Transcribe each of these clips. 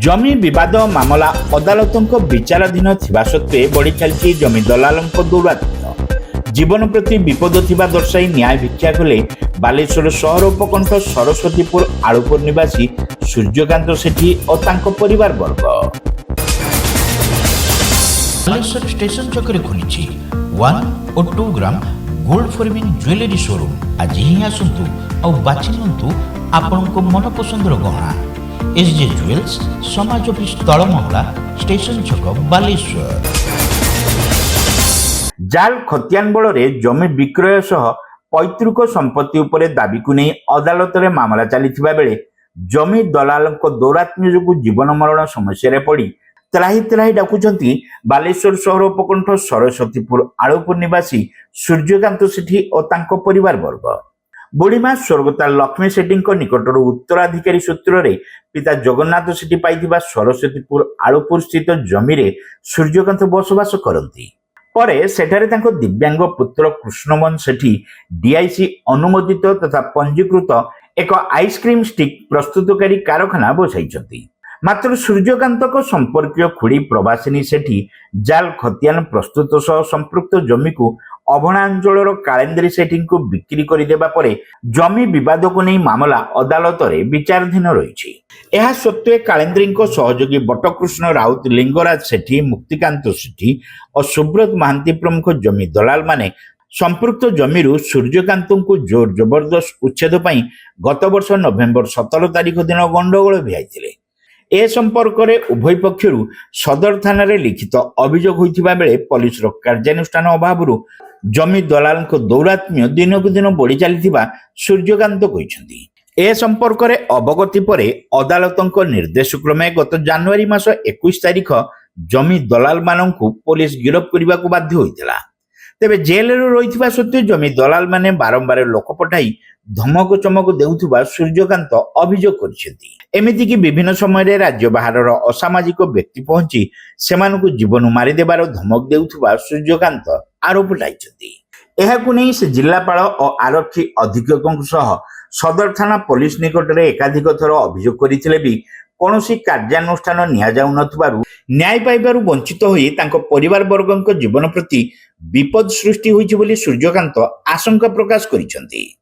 जमी विवाद मामला अदालतों विचाराधीन थिबा सत्वे बढ़ी चलती जमी दलालों दौरात्म्य जीवन प्रति विपद थिबा दर्शाई न्याय भिक्षा कले बालेश्वर सहर उपकंठ सरस्वतीपुर आलुपुर निवासी सूर्यकांत सेठी और तांको परिवार वर्ग। बालेश्वर स्टेशन चक्रे खुली 1 और 2 gram gold forming jewellery showroom आज ही आसतु और बाछि नियंतु आपनको मन पसंदर गहना। एसजे ज्वेल्स समाज ऑफिस तलमहला स्टेशन छक बालेश्वर। जाल खतियान बଳରେ जमी विक्रय सह पैतृक संपत्ति उपरे दाबी को नहीं अदालत रे मामला चलीथिबा बेले जमी दलालक दौरात्म्य जो जीवन मरण समस्या रे पड़ी त्राही त्राही डाकुचंती बालेश्वर सहर उपकंठ सरस्वतीपुर आलुपुर निवासी सूर्यकांत सेठी और तांको परिवार वर्ग। बुढ़ीमा स्वर्गता लक्ष्मी सेठी निकटर उत्तराधिकारी सूत्र रे पिता जगन्नाथ सेठी पाइथिबा सरस्वतीपुर आलुपुर स्थित जमी रे सूर्यकांत बसवास करती। परे सेठारे तांको दिव्यांग पुत्र कृष्णमोहन सेठी डीआईसी अनुमोदित तथा पंजीकृत एक आइसक्रीम स्टिक प्रस्तुतकारी कारखाना बसाइछंती। मात्र सूर्यकांत संपर्कीय खुड़ी प्रवासिनी सेठी जाल खतियान प्रस्तुत सह संपृक्त जमी को अभणा अंचल कालेन्द्री सेठी को बिक्री करदेबा परे जमी विवाद को नहीं मामला अदालत रे विचाराधीन रही। यह सत्वे कालेन्द्री सहयोगी बटकृष्ण राउत लिंगराज सेठी मुक्तिकांत सेठी और सुब्रत महांती प्रमुख जमी दलाल माने संपृक्त जमीरू सूर्यकांत को जोर जबरदस्त उच्छेद पाई गत वर्ष नवेम्बर 17 तारिख दिन गंडगोल भिआई। ए संपर्क में उभय पक्षर सदर थाना रे लिखित अभियोग होइथिबा बेले पुलिस कार्यानुष्ठान अभाव जमी दलाल दौरात्म्य दिन को दिन बढ़ी चलीथिबा सूर्यकांत कहिसेंती। ए संपर्क में अवगति पर अदालतों निर्देश क्रमे गत जनवरी मास 21 तारिख जमी दलाल मानू पुलिस गिरफ करने को बाध्य होइतिला। तेबे जेल रही सत्वे जमी दलाल माने बारंबार लोक पठाई धमक चमक देउथुबा सूर्यकांत अभियोग करिसेंती। एमिति कि विभिन्न समय राज्य बाहर असामाजिक व्यक्ति पहुंची सेमानकु जीवन मारी देबार धमक देउथुबा सूर्यकांत आरोप लाइछंती। एहाकु नै से जिल्लापाल और आरक्षी अधीक्षकों सह सदर थाना पुलिस निकट में एकाधिक थर अभियोग करथिले भी कौनसी कार्यानुष्ठान निया जाउ नथबारु न्याय पाइबारु वंचित होई तांको परिवार वर्गक जीवन प्रति विपद सृष्टि होइछि बोली सूर्यकांत आशंका प्रकाश करिसेंती।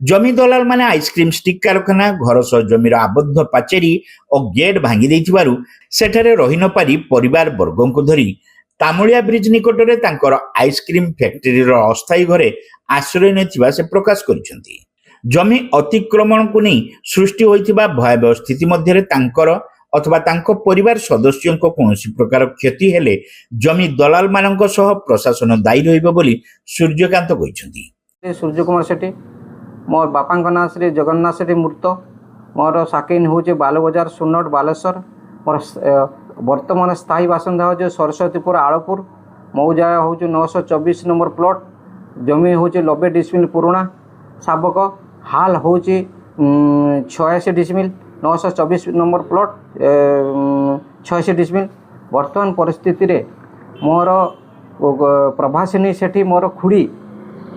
जमी दलाल माने आइसक्रीम स्टिक कारखाना घर सह जमीर आबद्ध पाचेरी और गेट भांगी देइथिबारु सेठारे रही न पारी परिवार वर्गों को धरी तामुलिया ब्रिज निकटरे तांकर आइसक्रीम फैक्ट्री अस्थायी घरे आश्रय नेथिबा से प्रकाश करिसेंती। जमी अतिक्रमण को नहीं सृष्टि होइथिबा भयावह स्थिति मध्य तांकर अथवा तांको परिवार सदस्यों को कौनसी प्रकार क्षति हेले जमी दलाल मानक सह प्रशासन दायी रहिबो बोली सूर्यकांत कहिसेंती। सूर्य कुमार सेठी मोर बापा ना श्री जगन्नाथ सेठी मूर्त मोर साकिन हूँ बालबजार सुनट बालेश्वर मोर वर्तमान स्थायी बासिंदा हो सरस्वतीपुर आलुपुर मौजा हूँ 924 नंबर प्लॉट जमी हूँ 90 डिसमिल पुराणा साबक हाल हूँ 86 डिसमिल 924 नंबर प्लॉट 86 डिसमिल। वर्तमान परिस्थिति रे मोर प्रभासिनी सेठी मोर खुड़ी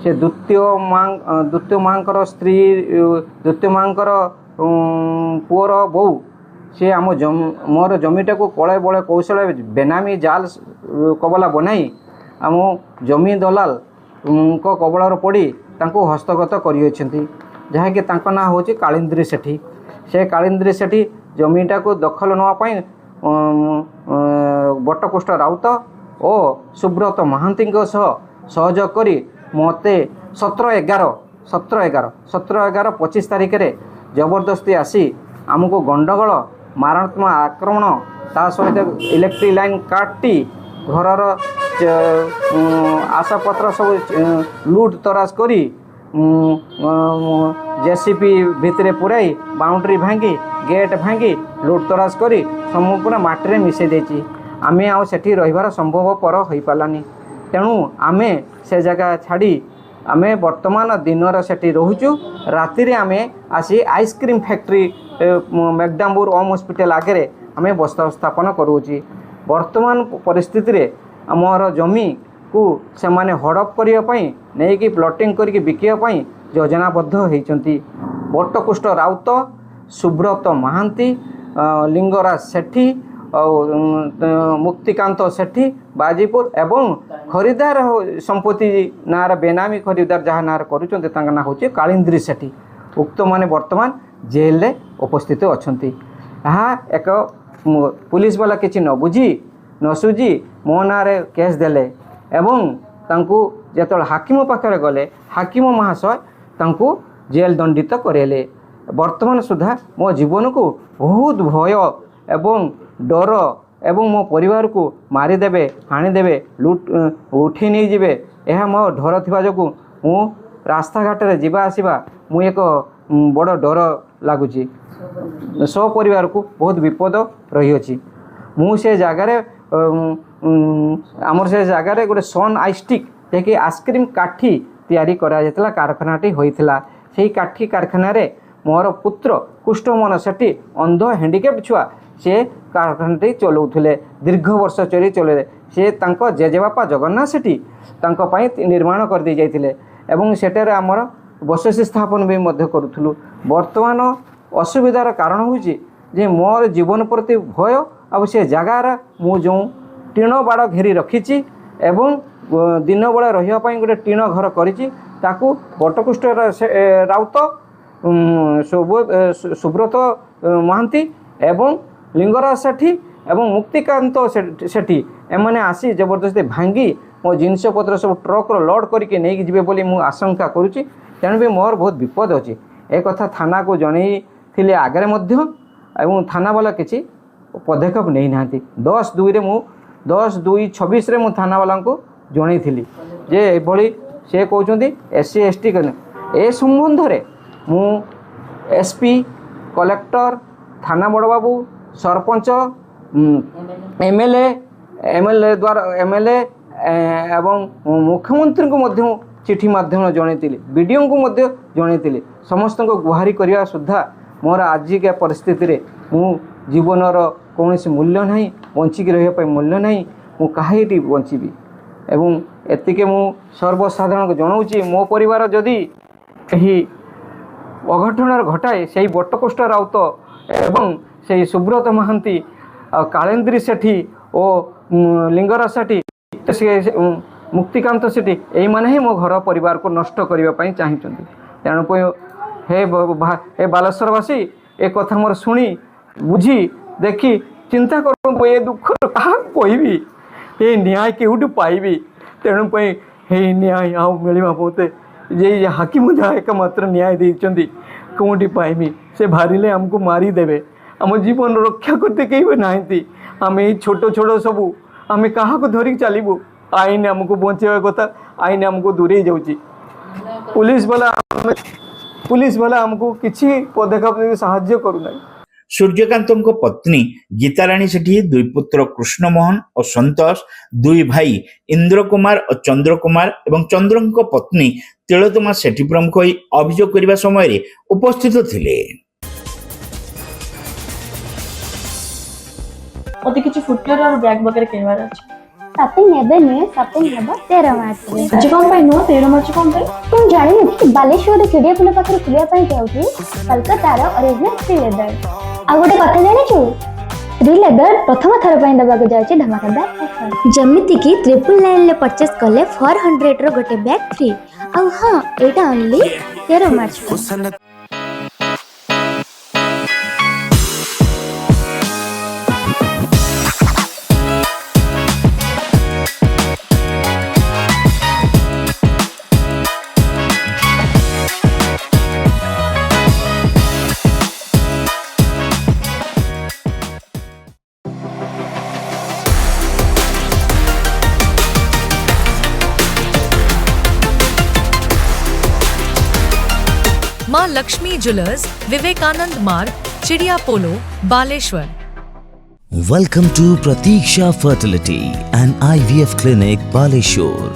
से द्वितीय माँ स्त्री द्वितीय माँ पुअर बो सी आम मोर जमीटा को कले बड़े कौशल बेनामी जाल कबला बनाई आम जमी दलाल को कबलर पड़ी तांको हस्तगत करिसेंती जहाँकि तांको ना होची कालिंद्री सेठी। से कालिंद्री सेठी जमीटा को दखल नवाई बटकुष्ठ राउत और सुब्रत महांती सहयोग करी मते 17/11/25 तारिख रे जबरदस्ती आसी आमको गंडगोल मारात्मक आक्रमण ता सहित इलेक्ट्रिक लाइन काटी घरर आशापत्र सब लुट तराज करी जेसीपी भितरे पुराई बाउंड्री भांगी गेट भांगी लुट तराज करी संपूर्ण माटी मिसई देछि। आमे आउ सेठी रहिबार संभवपर होई पालानी तेणु आमे से जगह छाड़ी आमे वर्तमान दिनर सेठी रहुचु राति रे आमे आसी आइसक्रीम फैक्ट्री मैकडामपुर ओम हॉस्पिटल आगे आमे बस्ता स्थापन करूची। वर्तमान परिस्थिति रे आमर जमी को से माने हड़प करने नहीं कि प्लॉटिंग करके बिकिया योजनाबद्ध होती। बटकुष्ठ राउत सुब्रत महांती लिंगराज सेठी मुक्तिकांत सेठी बाजीपुर एवं खरीदार संपत्ति नार बेनामी खरीदार जहाँ नार करुँच ना हूँ कालिंद्री सेठी उक्त माने वर्तमान जेल रे उपस्थित अच्छा यहाँ एक पुलिस वाला किसी न बुझी न सुझी मो ना केस देले एवं तांकू जो हाकिम पाखे गले हाकिम महाशय तांकू जेल दंडित करेले वर्तमान सुधा मो जीवन को बहुत भय एवं डर एवं मो परिवार को मारिदेवे हाणीदेवे लुट उठी नहीं जिवे यह मो डर थिबा जोगु मु रास्ता घाट रे जीवा आसीबा मु एक बड़ डर लगुच सो परिवार को बहुत विपद रही अछि मु से जगार आमर से जगार गोटे सन आइस्टिक जे आइसक्रीम काठी तैयारी करा जायतला कारखानाटी होइथिला सेही काठी कारखाना रे मोर पुत्र कुष्ठमोहन सेठी अंध हैंडिकेप्ट छुआ से कारखानाटी चलाउथिले दीर्घ वर्ष चोरी चले से तांको जेजेबापा जगन्नाथ सेठी तांको पई निर्माण कर दी जाइथिले एवं सेटारे आमर बससी स्थापन भी मध्य करूथुलु वर्तमान असुविधार कारण होउची जे मोर जीवन प्रति भय आ से जगार मु जो टीण बाड़ घेरी रखीची एवं दिन बेला रहिबा पई गोटे टीण घर करिची ताकू बटकुष्ठ राउत सुब्रत महांती एवं लिंगराज सेठी एवं मुक्तिकांत सेठी एमाने आसी जबरदस्ती भांगी मो जिनस पत्र सब ट्रक लोड करके नहीं जीवे बोली मु आशंका करुच्ची तेणु भी मोर बहुत विपद अच्छी एक कथा थाना को जनई थिले आगे मध्य एवं थाना वाला किसी पदक्षेप नहीं ना 10/2/26 रे मु थाना वाला को जनई थिली जे एभली से कहउचंदी SC ST ए संबंध रे मु SP कलेक्टर थाना बड़बाबू सरपंच MLA द्वारा MLA एवं मुख्यमंत्री को मध्य चिठी माध्यम जनई बीडीओ को मध्य जनई समस्त को गुहारी करने सुधा मोर आजिका परिस्थिति रे मु जीवनर कौन मूल्य नहीं बंचिक रही मूल्य नहीं मु कहीं बंचीबी एवं एतिके मु सर्वसाधारण को जनाऊँगी मो परिवार जदि यही अघटन घटाए से बटकुष्ठ राउत एवं से सुब्रत महांती कालेन्द्री सेठी और लिंगराज सेठी मुक्तिकांत सेठी यही माने ही मो घर परिवार को नष्ट करने चाहिए तेणु हे बालेश्वरवासी ए कथा मोर शुणी बुझी देखी चिंता कर ये दुख क्या कहबी ये न्याय केउठू पाइबी तेणु हे न्याय आउ मिलवा मते ये हाकिम एकमात्र न्याय देइचंदी कौटी पाइबी से भारिले हमको मारिदेवे आम जीवन रक्षा करते कहीं नाहती आम ये छोट छोट सबू आम क्या धरिक चलू आईन आमको बचावा कथा आईन आमको दूरे जाऊँगी पुलिस वाला आमको किसी पदक्षेप साहाय्य करूना। सूर्यकांत पत्नी गीताराणी सेठी दुई पुत्र कृष्णमोहन और संतोष दुई भाई इंद्र कुमार और चंद्र कुमार एवं चंद्र पत्नी तिलोत्तमा सेठी प्रमुख अभियोग करने समय उपस्थित थिले। मते किछि फुटवेयर और बैग वगैरह किनवार अछि शॉपिंग नेबे नुए शॉपिंग हेबो 13 मार्च रे आज कोन पाइ नो 13 मार्च कोन पाइ तुम जानि कि बालेश्वर रे चिड़िया पुल पाखर खुलिया पई जाउथि कलकत्ता रो ओरिजिनल फ्री लेदर आ गोटे कथा जानि छु फ्री लेदर प्रथम थर पई दबा को जाउछि धमाकेदार ऑफर जमिति कि 999 ले परचेस करले 400 रो गोटे बैग फ्री आ हां एटा ओनली 13 मार्च को मां लक्ष्मी ज्वेलर्स विवेकानंद मार्ग चिड़िया पोलो Baleshwar. Welcome to Pratiksha Fertility and IVF Clinic Baleshwar.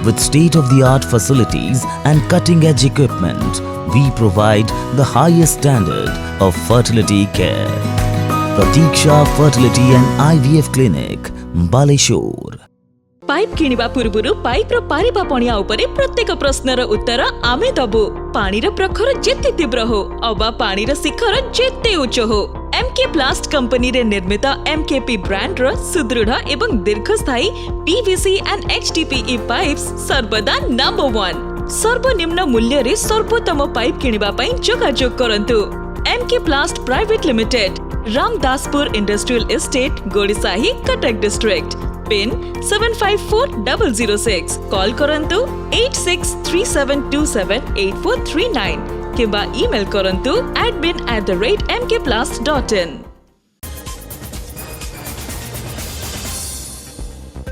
With state-of-the-art facilities and cutting-edge equipment, we provide the highest standard of fertility care. Pratiksha Fertility and IVF Clinic Baleshwar. Pipe किनिबा पूर्वरु pipe रो पारिबा पणिया उपरे प्रत्येक प्रश्नर उत्तर आमे दबु। पानीर प्रखर जेते तीव्र हो अबा पानीर शिखर जेते उच्च हो, एमके प्लास्ट कंपनी रे निर्मित एमकेपी ब्रांड रो सुदृढ़ एवं दीर्घस्थायी पीवीसी एंड एचडीपीई पाइप्स सर्वदा नंबर 1। सर्वनिम्न मूल्य रे सर्वोत्तम पाइप किनिबा पई जोगाजोग करंतु। MK plast private limited, Ramdaspur industrial estate, Godisahi, Cuttack district. Pin 754006। Call करंतु 8637278439 किबा ईमेल करंतु admin@mkplast.in।